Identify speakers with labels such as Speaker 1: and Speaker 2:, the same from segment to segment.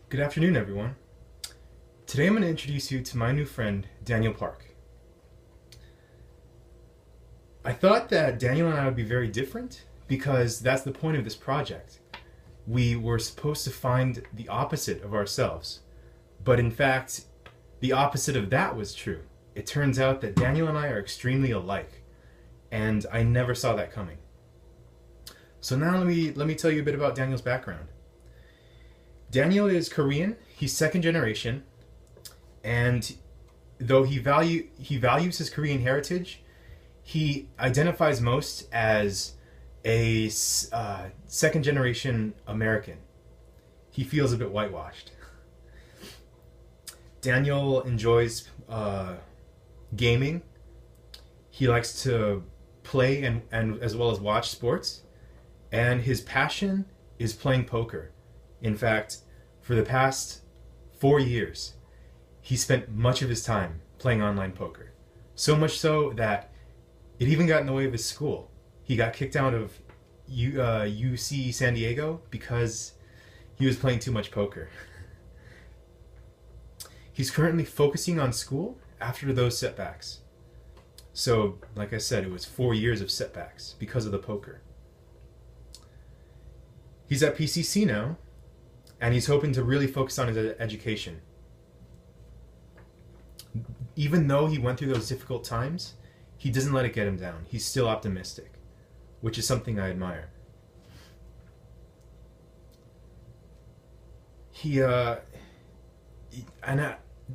Speaker 1: Good afternoon, everyone. Today I'm going to introduce you to my new friend, Daniel Park. I thought that Daniel and I would be very different because that's the point of this project. We were supposed to find the opposite of ourselves, but in fact, the opposite of that was true. It turns out that Daniel and I are extremely alike, and I never saw that coming. So now let me tell you a bit about Daniel's background. Daniel is Korean. He's second generation, and though he values his Korean heritage, he identifies most as a second generation American. He feels a bit whitewashed. Daniel enjoys gaming. He likes to play and as well as watch sports, and his passion is playing poker. In fact, for the past 4 years, he spent much of his time playing online poker. So much so that it even got in the way of his school. He got kicked out of UC San Diego because he was playing too much poker. He's currently focusing on school after those setbacks. So, like I said, it was 4 years of setbacks because of the poker. He's at PCC now, and he's hoping to really focus on his education. Even though he went through those difficult times, he doesn't let it get him down. He's still optimistic, which is something I admire. Now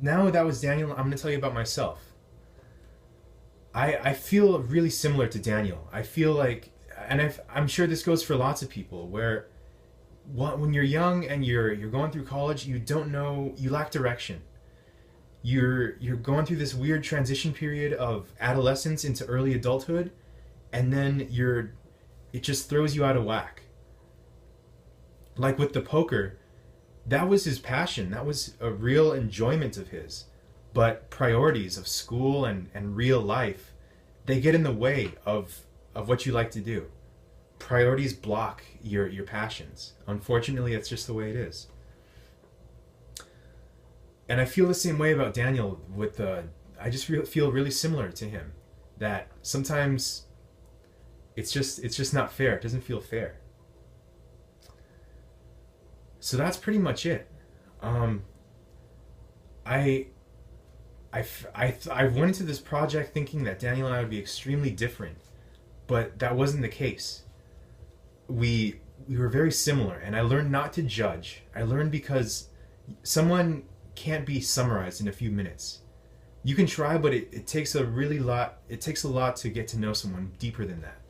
Speaker 1: that was Daniel, I'm going to tell you about myself. I feel really similar to Daniel. I feel like, and I'm sure this goes for lots of people, where when you're young and you're going through college, you don't know, you lack direction. You're going through this weird transition period of adolescence into early adulthood, and then it just throws you out of whack. Like with the poker, that was his passion. That was a real enjoyment of his. But priorities of school and real life, they get in the way of what you like to do. Priorities block your passions. Unfortunately, that's just the way it is. And I feel the same way about Daniel I just feel really similar to him. That sometimes it's just not fair. It doesn't feel fair. So that's pretty much it. I went into this project thinking that Daniel and I would be extremely different, but that wasn't the case. We were very similar, and I learned not to judge. I learned because someone can't be summarized in a few minutes. You can try, but it takes a lot to get to know someone deeper than that.